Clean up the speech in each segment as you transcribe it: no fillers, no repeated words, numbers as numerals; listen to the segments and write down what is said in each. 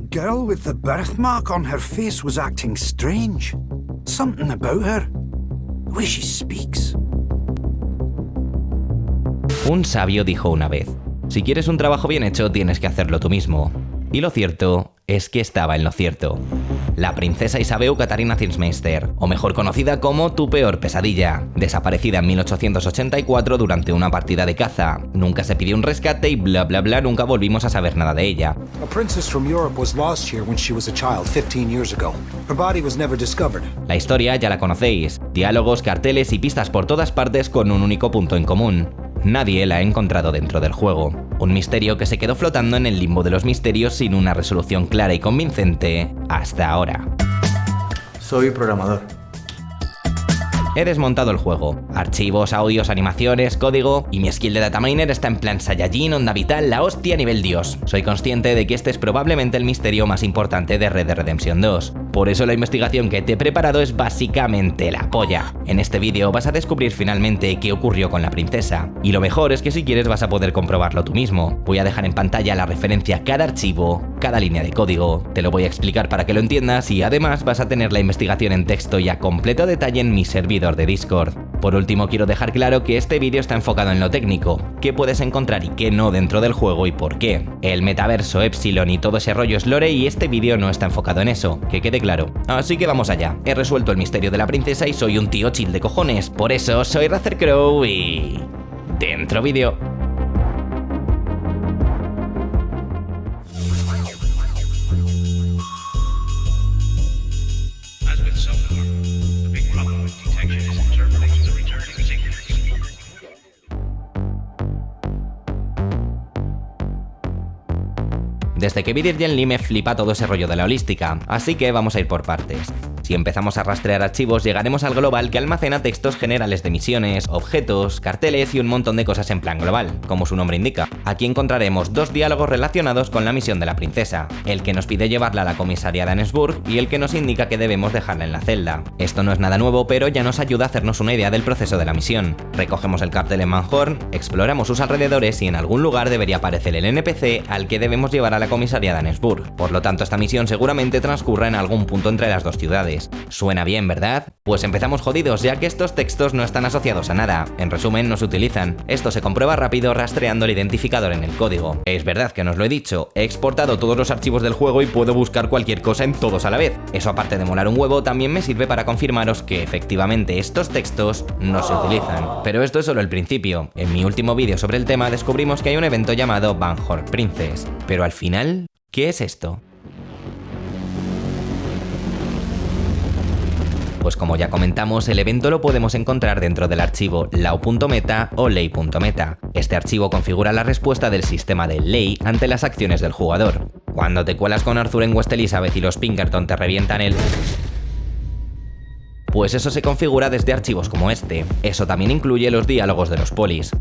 girl with the birthmark on her face was acting strange. Something about her. The way she speaks. Un sabio dijo una vez: si quieres un trabajo bien hecho, tienes que hacerlo tú mismo. Y lo cierto es que estaba en lo cierto. La princesa Isabeu Catarina Zinsmeister, o mejor conocida como Tu peor pesadilla, desaparecida en 1884 durante una partida de caza. Nunca se pidió un rescate y bla bla bla, nunca volvimos a saber nada de ella. A princess from Europe was lost here when she was a child 15 years ago. Her body was never discovered. La historia ya la conocéis, diálogos, carteles y pistas por todas partes con un único punto en común: nadie la ha encontrado dentro del juego. Un misterio que se quedó flotando en el limbo de los misterios sin una resolución clara y convincente hasta ahora. Soy programador. He desmontado el juego. Archivos, audios, animaciones, código, y mi skill de dataminer está en plan Saiyajin, onda vital, la hostia nivel Dios. Soy consciente de que este es probablemente el misterio más importante de Red Dead Redemption 2. Por eso la investigación que te he preparado es básicamente la polla. En este vídeo vas a descubrir finalmente qué ocurrió con la princesa. Y lo mejor es que si quieres vas a poder comprobarlo tú mismo. Voy a dejar en pantalla la referencia a cada archivo, cada línea de código. Te lo voy a explicar para que lo entiendas y además vas a tener la investigación en texto y a completo detalle en mi servidor de Discord. Por último, quiero dejar claro que este vídeo está enfocado en lo técnico, qué puedes encontrar y qué no dentro del juego y por qué. El metaverso, Epsilon y todo ese rollo es lore y este vídeo no está enfocado en eso, que quede claro. Así que vamos allá. He resuelto el misterio de la princesa y soy un tío chill de cojones, por eso soy Razercrow y... ¡dentro vídeo! Desde que vi Dirgen Lee me flipa todo ese rollo de la holística, así que vamos a ir por partes. Si empezamos a rastrear archivos, llegaremos al global que almacena textos generales de misiones, objetos, carteles y un montón de cosas en plan global, como su nombre indica. Aquí encontraremos dos diálogos relacionados con la misión de la princesa, el que nos pide llevarla a la comisaría de Annesburg y el que nos indica que debemos dejarla en la celda. Esto no es nada nuevo, pero ya nos ayuda a hacernos una idea del proceso de la misión. Recogemos el cartel en Manhorn, exploramos sus alrededores y en algún lugar debería aparecer el NPC al que debemos llevar a la comisaría de Annesburg. Por lo tanto, esta misión seguramente transcurra en algún punto entre las dos ciudades. Suena bien, ¿verdad? Pues empezamos jodidos, ya que estos textos no están asociados a nada. En resumen, no se utilizan. Esto se comprueba rápido rastreando el identificador en el código. Es verdad que no os lo he dicho, he exportado todos los archivos del juego y puedo buscar cualquier cosa en todos a la vez. Eso, aparte de molar un huevo, también me sirve para confirmaros que efectivamente estos textos no se utilizan. Pero esto es solo el principio. En mi último vídeo sobre el tema descubrimos que hay un evento llamado Banhorn Princess. Pero al final, ¿qué es esto? Pues como ya comentamos, el evento lo podemos encontrar dentro del archivo law.meta o ley.meta. Este archivo configura la respuesta del sistema de ley ante las acciones del jugador. Cuando te cuelas con Arthur en West Elizabeth y los Pinkerton te revientan el... pues eso se configura desde archivos como este. Eso también incluye los diálogos de los polis.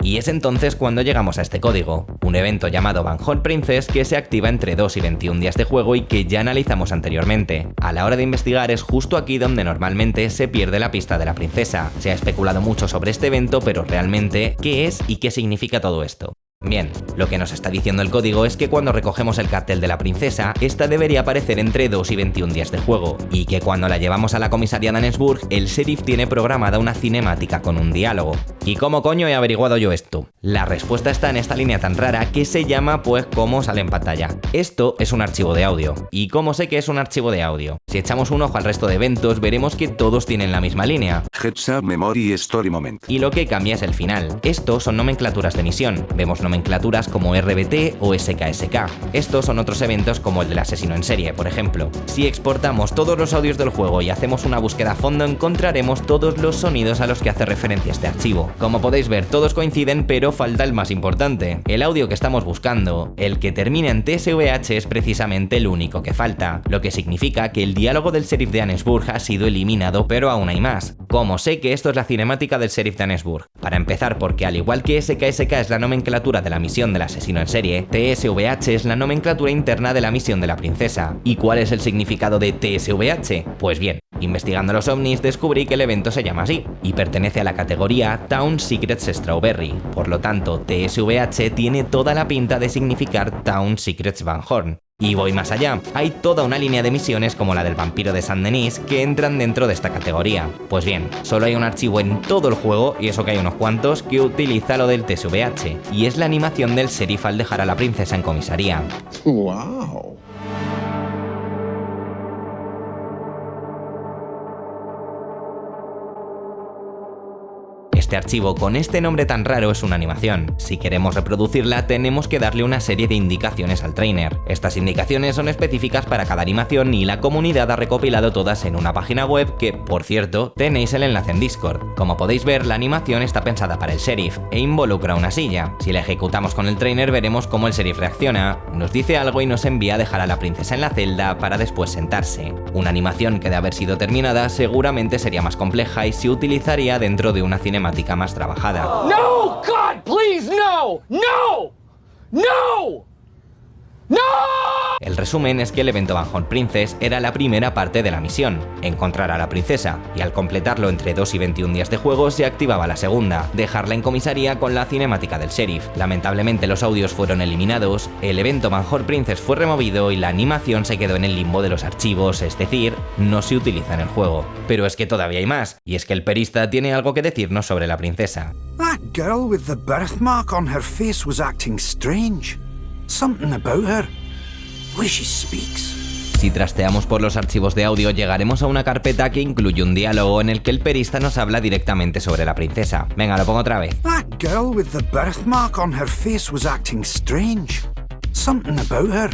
Y es entonces cuando llegamos a este código, un evento llamado Banhorn Princess que se activa entre 2 y 21 días de juego y que ya analizamos anteriormente. A la hora de investigar es justo aquí donde normalmente se pierde la pista de la princesa. Se ha especulado mucho sobre este evento, pero realmente, ¿qué es y qué significa todo esto? Bien, lo que nos está diciendo el código es que cuando recogemos el cartel de la princesa, esta debería aparecer entre 2 y 21 días de juego, y que cuando la llevamos a la comisaría de Annesburg, el sheriff tiene programada una cinemática con un diálogo. ¿Y cómo coño he averiguado yo esto? La respuesta está en esta línea tan rara que se llama pues como sale en pantalla. Esto es un archivo de audio. ¿Y cómo sé que es un archivo de audio? Si echamos un ojo al resto de eventos, veremos que todos tienen la misma línea. Heads up, memory, story moment. Y lo que cambia es el final. Estos son nomenclaturas de misión. Vemos nomenclaturas como RBT o SKSK. Estos son otros eventos como el del asesino en serie, por ejemplo. Si exportamos todos los audios del juego y hacemos una búsqueda a fondo, encontraremos todos los sonidos a los que hace referencia este archivo. Como podéis ver, todos coinciden, pero falta el más importante. El audio que estamos buscando, el que termina en TSVH, es precisamente el único que falta, lo que significa que el diálogo del sheriff de Annesburg ha sido eliminado, pero aún hay más. ¿Cómo sé que esto es la cinemática del sheriff de Annesburg? Para empezar, porque al igual que SKSK es la nomenclatura de la misión del asesino en serie, TSVH es la nomenclatura interna de la misión de la princesa. ¿Y cuál es el significado de TSVH? Pues bien, investigando los ovnis descubrí que el evento se llama así, y pertenece a la categoría Town Secrets Strawberry. Por lo tanto, TSVH tiene toda la pinta de significar Town Secrets Van Horn. Y voy más allá, hay toda una línea de misiones como la del vampiro de Saint-Denis que entran dentro de esta categoría. Pues bien, solo hay un archivo en todo el juego, y eso que hay unos cuantos, que utiliza lo del TSVH, y es la animación del sheriff al dejar a la princesa en comisaría. Wow. Este archivo con este nombre tan raro es una animación. Si queremos reproducirla tenemos que darle una serie de indicaciones al trainer. Estas indicaciones son específicas para cada animación y la comunidad ha recopilado todas en una página web que, por cierto, tenéis el enlace en Discord. Como podéis ver, la animación está pensada para el sheriff e involucra una silla. Si la ejecutamos con el trainer veremos cómo el sheriff reacciona, nos dice algo y nos envía a dejar a la princesa en la celda para después sentarse. Una animación que de haber sido terminada seguramente sería más compleja y se utilizaría dentro de una cinemática más trabajada. No, God, please, no, no, no, no. El resumen es que el evento Van Horn Princess era la primera parte de la misión, encontrar a la princesa, y al completarlo entre 2 y 21 días de juego se activaba la segunda, dejarla en comisaría con la cinemática del sheriff. Lamentablemente los audios fueron eliminados, el evento Van Horn Princess fue removido y la animación se quedó en el limbo de los archivos, es decir, no se utiliza en el juego. Pero es que todavía hay más, y es que el perista tiene algo que decirnos sobre la princesa. That girl with the birthmark on her face was acting strange. Something about her. The way she speaks. Si trasteamos por los archivos de audio llegaremos a una carpeta que incluye un diálogo en el que el perista nos habla directamente sobre la princesa. Venga, lo pongo otra vez. That girl with the birthmark on her face was acting strange. Something about her.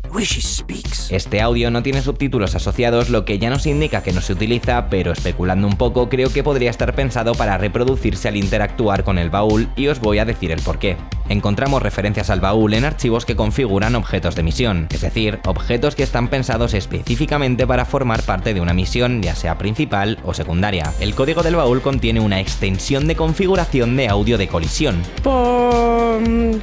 The way she speaks. Este audio no tiene subtítulos asociados, lo que ya nos indica que no se utiliza, pero especulando un poco creo que podría estar pensado para reproducirse al interactuar con el baúl, y os voy a decir el porqué. Encontramos referencias al baúl en archivos que configuran objetos de misión, es decir, objetos que están pensados específicamente para formar parte de una misión, ya sea principal o secundaria. El código del baúl contiene una extensión de configuración de audio de colisión.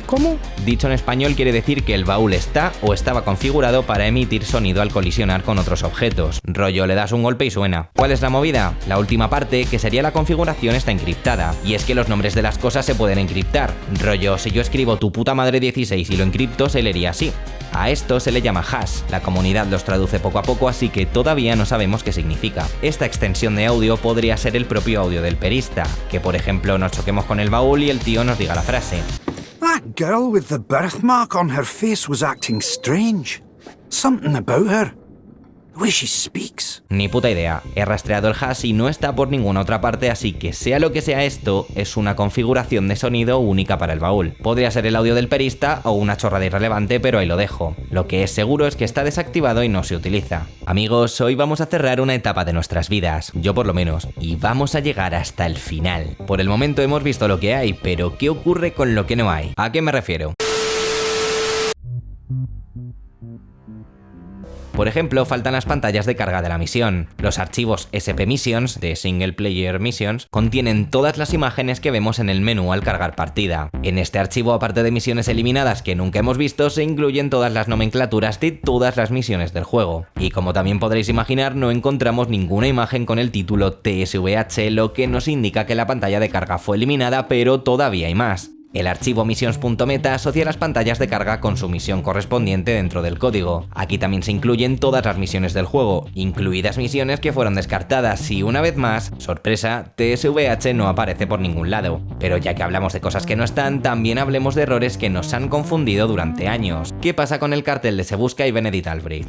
¿Cómo? Dicho en español quiere decir que el baúl está o estaba configurado para emitir sonido al colisionar con otros objetos. Rollo, le das un golpe y suena. ¿Cuál es la movida? La última parte, que sería la configuración, está encriptada. Y es que los nombres de las cosas se pueden encriptar. Rollo, si yo escribo tu puta madre 16 y lo encripto, se leería así. A esto se le llama hash. La comunidad los traduce poco a poco, así que todavía no sabemos qué significa. Esta extensión de audio podría ser el propio audio del perista, que por ejemplo nos choquemos con el baúl y el tío nos diga la frase. That girl with the birthmark on her face was acting strange. Something about her. The way she speaks. Ni puta idea. He rastreado el hash y no está por ninguna otra parte, así que sea lo que sea esto, es una configuración de sonido única para el baúl. Podría ser el audio del perista o una chorrada irrelevante, pero ahí lo dejo. Lo que es seguro es que está desactivado y no se utiliza. Amigos, hoy vamos a cerrar una etapa de nuestras vidas, yo por lo menos, y vamos a llegar hasta el final. Por el momento hemos visto lo que hay, pero ¿qué ocurre con lo que no hay? ¿A qué me refiero? Por ejemplo, faltan las pantallas de carga de la misión. Los archivos SP Missions, de Single Player Missions, contienen todas las imágenes que vemos en el menú al cargar partida. En este archivo, aparte de misiones eliminadas que nunca hemos visto, se incluyen todas las nomenclaturas de todas las misiones del juego. Y como también podréis imaginar, no encontramos ninguna imagen con el título TSVH, lo que nos indica que la pantalla de carga fue eliminada, pero todavía hay más. El archivo missions.meta asocia las pantallas de carga con su misión correspondiente dentro del código. Aquí también se incluyen todas las misiones del juego, incluidas misiones que fueron descartadas, y una vez más, sorpresa, TSVH no aparece por ningún lado. Pero ya que hablamos de cosas que no están, también hablemos de errores que nos han confundido durante años. ¿Qué pasa con el cartel de Se Busca y Benedict Albrecht?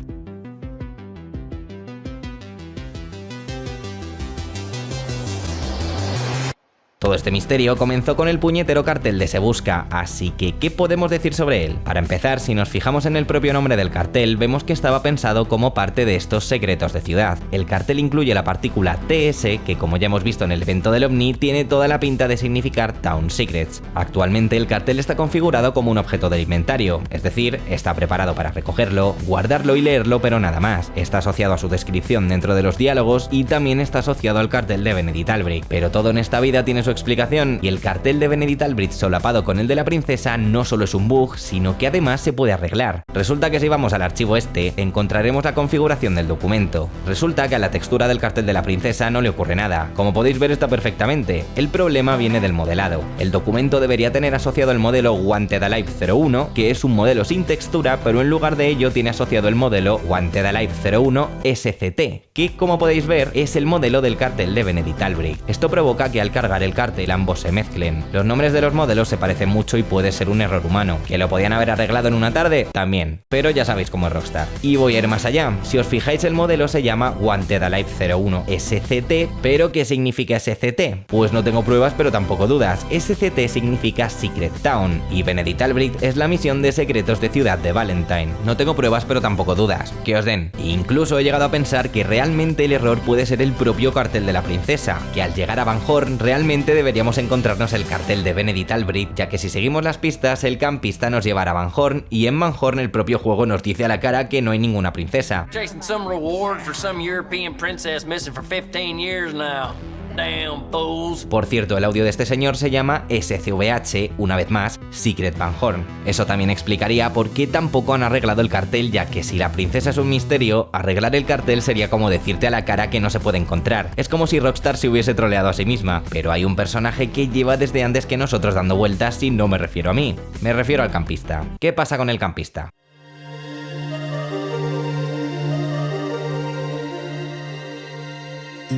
Todo este misterio comenzó con el puñetero cartel de Se Busca, así que ¿qué podemos decir sobre él? Para empezar, si nos fijamos en el propio nombre del cartel, vemos que estaba pensado como parte de estos secretos de ciudad. El cartel incluye la partícula TS, que como ya hemos visto en el evento del OVNI, tiene toda la pinta de significar Town Secrets. Actualmente el cartel está configurado como un objeto del inventario, es decir, está preparado para recogerlo, guardarlo y leerlo, pero nada más. Está asociado a su descripción dentro de los diálogos y también está asociado al cartel de Benedict Albrecht. Pero todo en esta vida tiene su explicación, y el cartel de Benedict Albrecht solapado con el de la princesa no solo es un bug, sino que además se puede arreglar. Resulta que si vamos al archivo este, encontraremos la configuración del documento. Resulta que a la textura del cartel de la princesa no le ocurre nada. Como podéis ver, está perfectamente. El problema viene del modelado. El documento debería tener asociado el modelo Wanted Alive 01, que es un modelo sin textura, pero en lugar de ello tiene asociado el modelo Wanted Alive 01 SCT, que como podéis ver es el modelo del cartel de Benedict Albrecht. Esto provoca que al cargar el cartel ambos se mezclen. Los nombres de los modelos se parecen mucho y puede ser un error humano. ¿Que lo podían haber arreglado en una tarde? También. Pero ya sabéis cómo es Rockstar. Y voy a ir más allá. Si os fijáis, el modelo se llama Wanted Alive 01 SCT, pero ¿qué significa SCT? Pues no tengo pruebas, pero tampoco dudas. SCT significa Secret Town, y Benedict Albrecht es la misión de secretos de ciudad de Valentine. No tengo pruebas, pero tampoco dudas. Que os den. Incluso he llegado a pensar que realmente el error puede ser el propio cartel de la princesa, que al llegar a Van Horn realmente deberíamos encontrarnos el cartel de Benedict Albrecht, ya que si seguimos las pistas, el campista nos llevará a Van Horn, y en Van Horn el propio juego nos dice a la cara que no hay ninguna princesa. Chasing some reward for some European princess missing for 15 years now. Damn fools. Por cierto, el audio de este señor se llama SCVH, una vez más, Secret Van Horn. Eso también explicaría por qué tampoco han arreglado el cartel, ya que si la princesa es un misterio, arreglar el cartel sería como decirte a la cara que no se puede encontrar. Es como si Rockstar se hubiese troleado a sí misma, pero hay un personaje que lleva desde antes que nosotros dando vueltas y no me refiero a mí, me refiero al campista. ¿Qué pasa con el campista?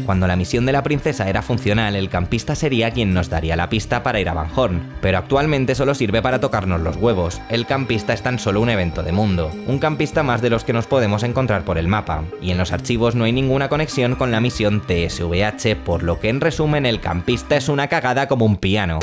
Cuando la misión de la princesa era funcional, el campista sería quien nos daría la pista para ir a Van Horn, pero actualmente solo sirve para tocarnos los huevos. El campista es tan solo un evento de mundo, un campista más de los que nos podemos encontrar por el mapa, y en los archivos no hay ninguna conexión con la misión TSVH, por lo que en resumen el campista es una cagada como un piano.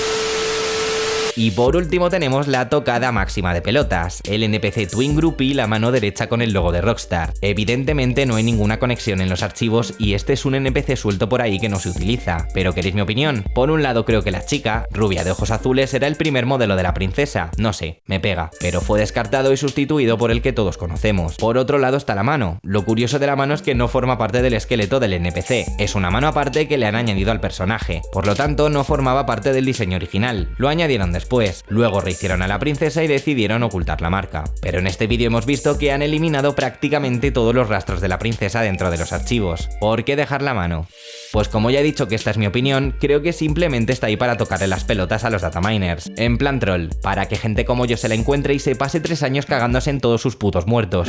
Y por último tenemos la tocada máxima de pelotas, el NPC Twin Groupie, la mano derecha con el logo de Rockstar. Evidentemente no hay ninguna conexión en los archivos y este es un NPC suelto por ahí que no se utiliza. ¿Pero queréis mi opinión? Por un lado creo que la chica, rubia de ojos azules, era el primer modelo de la princesa. No sé, me pega. Pero fue descartado y sustituido por el que todos conocemos. Por otro lado está la mano. Lo curioso de la mano es que no forma parte del esqueleto del NPC. Es una mano aparte que le han añadido al personaje. Por lo tanto no formaba parte del diseño original. Lo añadieron después. Luego rehicieron a la princesa y decidieron ocultar la marca. Pero en este vídeo hemos visto que han eliminado prácticamente todos los rastros de la princesa dentro de los archivos. ¿Por qué dejar la mano? Pues como ya he dicho que esta es mi opinión, creo que simplemente está ahí para tocarle las pelotas a los dataminers. En plan troll, para que gente como yo se la encuentre y se pase 3 años cagándose en todos sus putos muertos.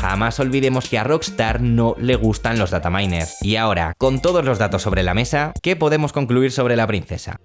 Jamás olvidemos que a Rockstar no le gustan los dataminers. Y ahora, con todos los datos sobre la mesa, ¿qué podemos concluir sobre la princesa?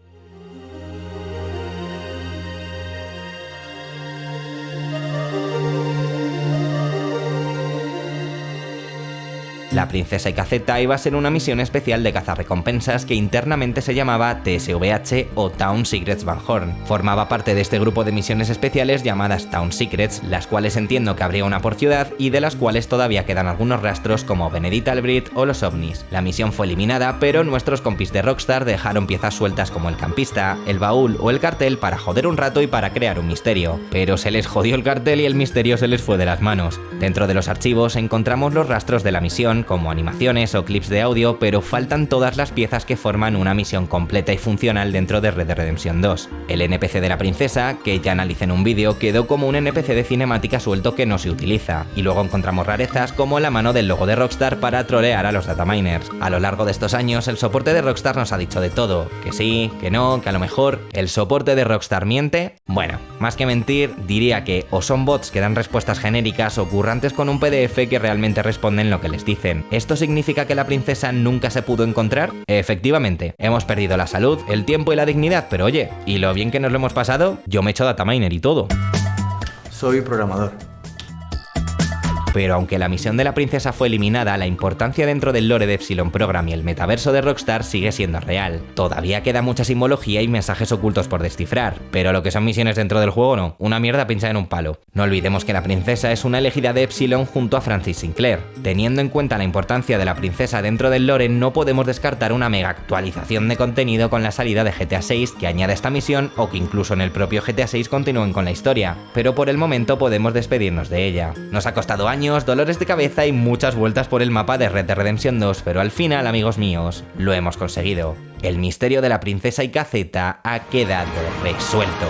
La princesa y Cazeta iba a ser una misión especial de cazarrecompensas que internamente se llamaba TSVH o Town Secrets Van Horn. Formaba parte de este grupo de misiones especiales llamadas Town Secrets, las cuales entiendo que habría una por ciudad y de las cuales todavía quedan algunos rastros como Benedict Albrecht o los ovnis. La misión fue eliminada, pero nuestros compis de Rockstar dejaron piezas sueltas como el campista, el baúl o el cartel para joder un rato y para crear un misterio. Pero se les jodió el cartel y el misterio se les fue de las manos. Dentro de los archivos encontramos los rastros de la misión, como animaciones o clips de audio, pero faltan todas las piezas que forman una misión completa y funcional dentro de Red Dead Redemption 2. El NPC de la princesa, que ya analicé en un vídeo, quedó como un NPC de cinemática suelto que no se utiliza, y luego encontramos rarezas como la mano del logo de Rockstar para trolear a los dataminers. A lo largo de estos años, el soporte de Rockstar nos ha dicho de todo, que sí, que no, que a lo mejor el soporte de Rockstar miente. Bueno, más que mentir, diría que o son bots que dan respuestas genéricas o currantes con un PDF que realmente responden lo que les dicen. ¿Esto significa que la princesa nunca se pudo encontrar? Efectivamente, hemos perdido la salud, el tiempo y la dignidad, pero oye, ¿y lo bien que nos lo hemos pasado? Yo me he hecho dataminer y todo. Soy programador. Pero aunque la misión de la princesa fue eliminada, la importancia dentro del lore de Epsilon Program y el metaverso de Rockstar sigue siendo real. Todavía queda mucha simbología y mensajes ocultos por descifrar, pero lo que son misiones dentro del juego no, una mierda pinchada en un palo. No olvidemos que la princesa es una elegida de Epsilon junto a Francis Sinclair. Teniendo en cuenta la importancia de la princesa dentro del lore, no podemos descartar una mega actualización de contenido con la salida de GTA 6 que añada esta misión o que incluso en el propio GTA 6 continúen con la historia, pero por el momento podemos despedirnos de ella. Nos ha costado años, dolores de cabeza y muchas vueltas por el mapa de Red Dead Redemption 2, pero al final, amigos míos, lo hemos conseguido. El misterio de la princesa y Cazeta ha quedado resuelto.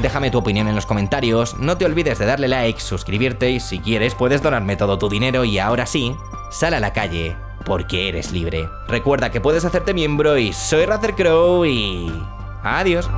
Déjame tu opinión en los comentarios, no te olvides de darle like, suscribirte y si quieres puedes donarme todo tu dinero y ahora sí, sal a la calle, porque eres libre. Recuerda que puedes hacerte miembro y soy Rather Crow y... ¡adiós!